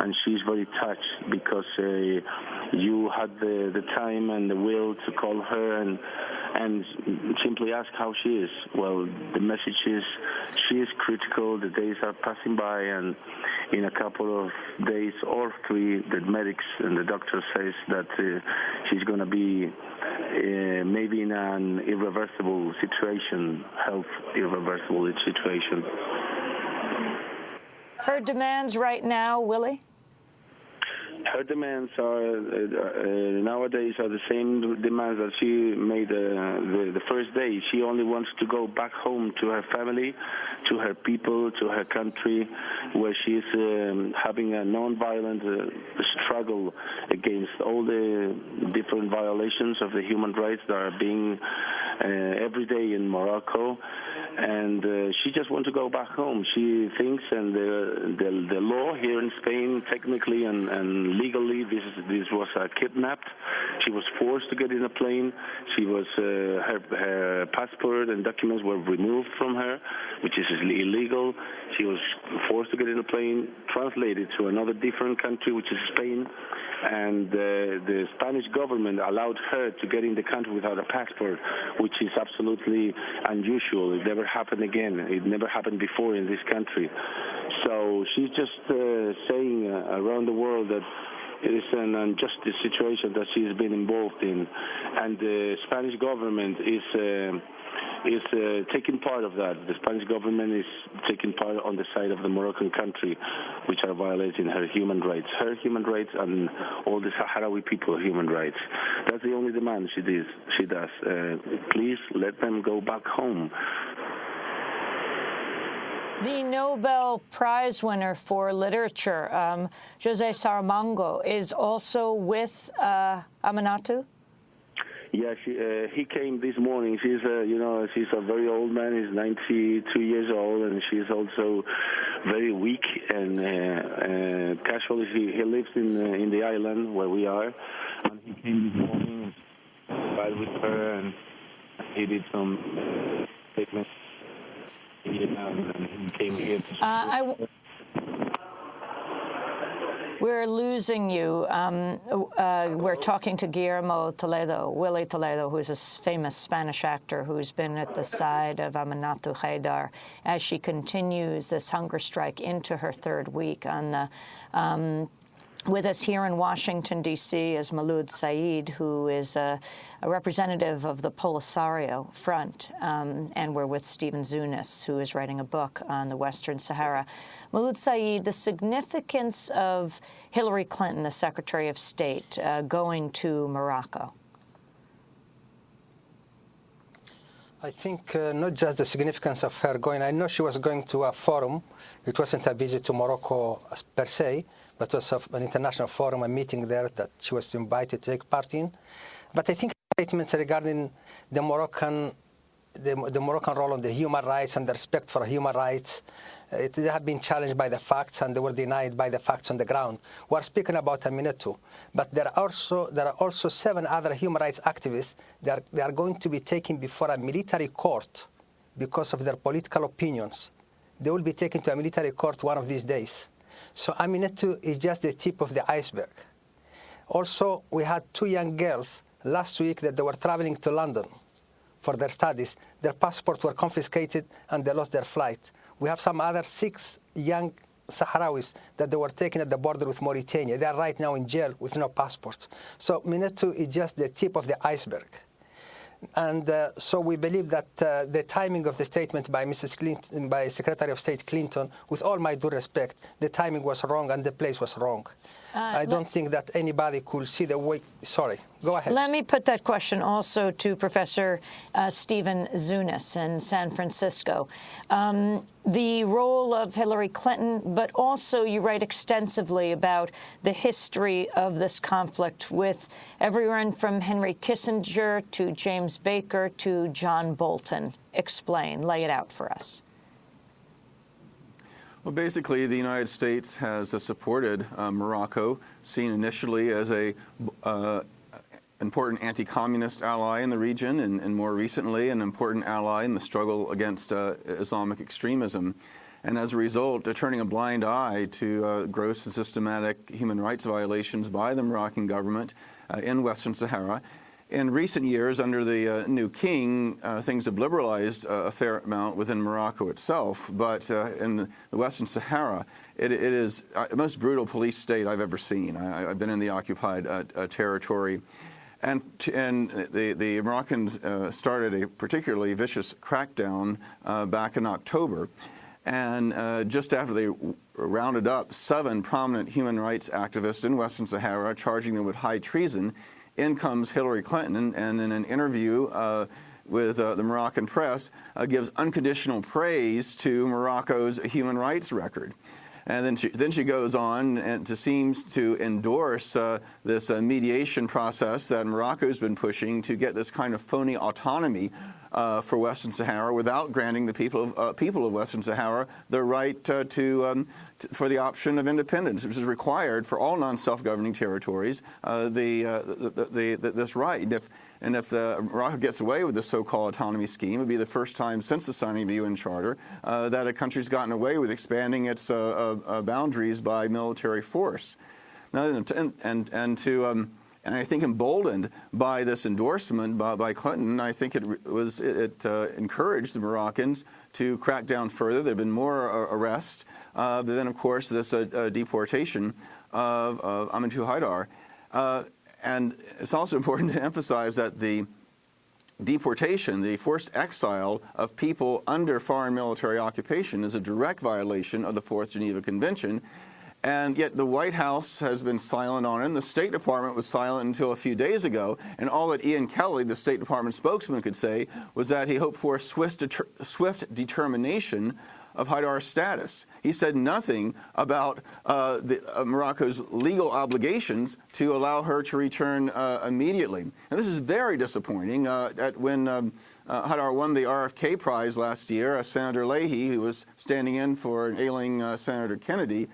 and she's very touched because you had the time and the will to call her and simply ask how she is. Well, the message is she is critical. The days are passing by, and in a couple of days or 3, the medics and the doctor says that she's going to be maybe in an irreversible situation, health irreversible situation. Her demands right now, Willie? Her demands are nowadays are the same demands that she made the first day. She only wants to go back home to her family, to her people, to her country, where she's having a non-violent struggle against all the different violations of the human rights that are being every day in Morocco. And she just wants to go back home. She thinks, and the law here in Spain, technically and legally, this was kidnapped. She was forced to get in a plane. She was her passport and documents were removed from her, which is illegal. She was forced to get in a plane, translated to another different country, which is Spain. And the Spanish government allowed her to get in the country without a passport, which is absolutely unusual. It never happened again. It never happened before in this country. So she's just saying around the world that it is an injustice situation that she's been involved in, and the Spanish government is taking part of that. The Spanish government is taking part on the side of the Moroccan country, which are violating her human rights and all the Sahrawi people's human rights. That's the only demand she does. Please let them go back home. The Nobel Prize winner for literature, José Saramago, is also with Aminatou? Yeah, he came this morning. She's a very old man. He's 92 years old, and she's also very weak and casually. He lives in the island where we are, and he came this morning and with her, and he did some statements. And he came here. We're losing you. We're talking to Guillermo Willie Toledo, who's a famous Spanish actor who's been at the side of Aminatou Haidar as she continues this hunger strike into her 3rd week. With us here in Washington, D.C. is Mouloud Said, who is a representative of the Polisario Front, and we're with Stephen Zunes, who is writing a book on the Western Sahara. Mouloud Said, the significance of Hillary Clinton, the Secretary of State, going to Morocco. I think not just the significance of her going. I know she was going to a forum. It wasn't a visit to Morocco per se, but it was an international forum, a meeting there that she was invited to take part in. But I think statements regarding the Moroccan role on the human rights and the respect for human rights, they have been challenged by the facts, and they were denied by the facts on the ground. We're speaking about Aminatou, but there are also 7 other human rights activists that they are going to be taken before a military court because of their political opinions. They will be taken to a military court one of these days. So Aminatou is just the tip of the iceberg. Also, we had 2 young girls last week that they were traveling to London for their studies. Their passports were confiscated and they lost their flight. We have some other 6 young Sahrawis that they were taken at the border with Mauritania. They are right now in jail with no passports. So Aminatou is just the tip of the iceberg. And so we believe that the timing of the statement by Mrs. Clinton, by Secretary of State Clinton, with all my due respect, the timing was wrong and the place was wrong. I don't think that anybody could see the way. Sorry, go ahead. Let me put that question also to Professor Stephen Zunes in San Francisco. The role of Hillary Clinton, but also you write extensively about the history of this conflict with everyone from Henry Kissinger to James Baker to John Bolton. Explain, lay it out for us. Well, basically, the United States has supported Morocco, seen initially as a important anti-communist ally in the region, and more recently an important ally in the struggle against Islamic extremism. and as a result, turning a blind eye to gross and systematic human rights violations by the Moroccan government in Western Sahara. In recent years, under the new king, things have liberalized a fair amount within Morocco itself, but in the Western Sahara, it is the most brutal police state I've ever seen. I've been in the occupied territory. And the Moroccans started a particularly vicious crackdown back in October. And just after they rounded up 7 prominent human rights activists in Western Sahara, charging them with high treason, in comes Hillary Clinton, and in an interview with the Moroccan press, gives unconditional praise to Morocco's human rights record. And then she goes on and seems to endorse this mediation process that Morocco's been pushing to get this kind of phony autonomy for Western Sahara without granting the people of Western Sahara the right for the option of independence, which is required for all non-self-governing territories. This right. And if Morocco gets away with this so-called autonomy scheme, it would be the first time since the signing of the UN Charter that a country's gotten away with expanding its boundaries by military force. Now, and I think emboldened by this endorsement by Clinton, I think it encouraged the Moroccans to crack down further. There have been more arrests. But then, of course, this deportation of Aminatou Haidar. And it's also important to emphasize that the deportation, the forced exile of people under foreign military occupation, is a direct violation of the Fourth Geneva Convention. And yet the White House has been silent on it, and the State Department was silent until a few days ago. And all that Ian Kelly, the State Department spokesman, could say was that he hoped for a swift determination of Haidar's status. He said nothing about Morocco's legal obligations to allow her to return immediately. And this is very disappointing. When Haidar won the RFK Prize last year, Senator Leahy, who was standing in for Ailing Senator Kennedy,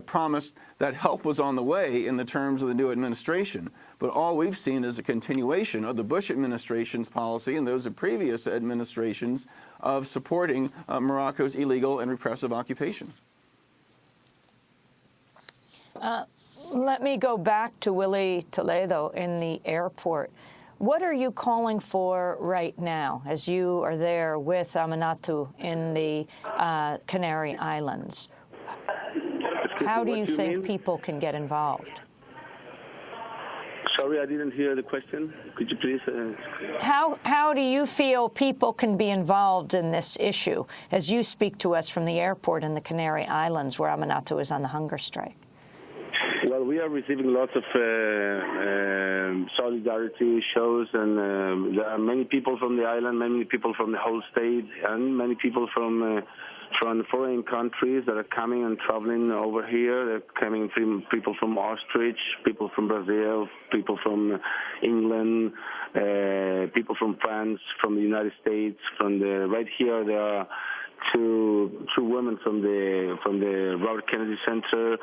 promised that help was on the way in the terms of the new administration. But all we've seen is a continuation of the Bush administration's policy and those of previous administrations of supporting Morocco's illegal and repressive occupation. Let me go back to Willie Toledo in the airport. What are you calling for right now as you are there with Aminatou in the Canary Islands? How do you think people can get involved? Sorry, I didn't hear the question. Could you please? How do you feel people can be involved in this issue as you speak to us from the airport in the Canary Islands where Aminatou is on the hunger strike? Well, we are receiving lots of solidarity shows, and there are many people from the island, many people from the whole state, and many people from foreign countries that are coming and traveling over here. They're coming from people from Ostrich, people from Brazil, people from England, people from France, from the United States. Right here there are two women from the Robert Kennedy Center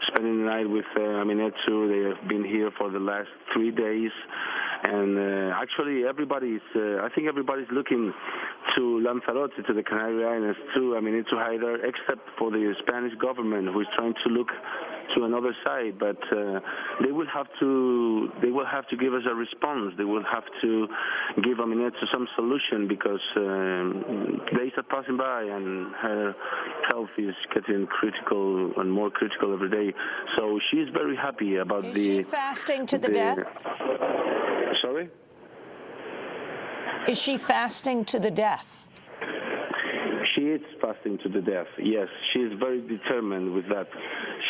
spending the night with Aminatou. They have been here for the last 3 days. And actually, I think everybody's looking to Lanzarote, to the Canary Islands, to Aminatou Haidar, except for the Spanish government, who is trying to look to another side. But they will have to give us a response. They will have to give Aminatou some solution, because days are passing by and her health is getting critical and more critical every day. So she's very happy about Is she fasting to the death? Sorry? Is she fasting to the death? She is fasting to the death. Yes, she is very determined with that.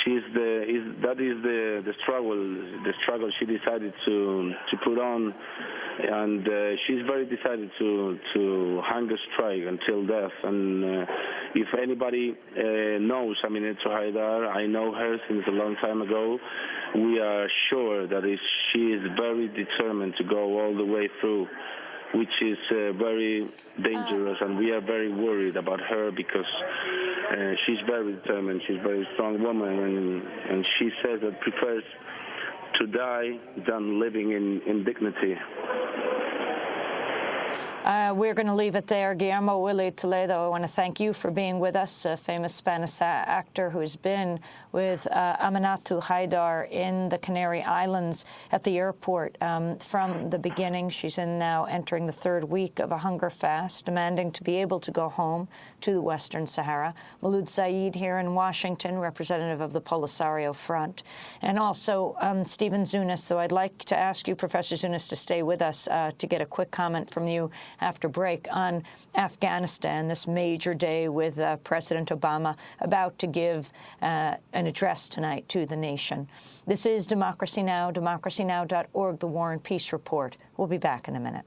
That is the struggle she decided to put on, and she's very decided to hunger strike until death. And if anybody knows Aminatou Haidar, I know her since a long time ago. We are sure that she is very determined to go all the way through, which is very dangerous, and we are very worried about her, because she's very determined. She's a very strong woman, and she says that prefers to die than living in dignity. We're going to leave it there. Guillermo Willie Toledo, I want to thank you for being with us, a famous Spanish actor who's been with Aminatou Haidar in the Canary Islands at the airport from the beginning. She's now entering the third week of a hunger fast, demanding to be able to go home to the Western Sahara. Mouloud Said here in Washington, representative of the Polisario Front, and also Stephen Zunes. So I'd like to ask you, Professor Zunes, to stay with us to get a quick comment from you after break on Afghanistan, this major day with President Obama about to give an address tonight to the nation. This is Democracy Now!, democracynow.org, The War and Peace Report. We'll be back in a minute.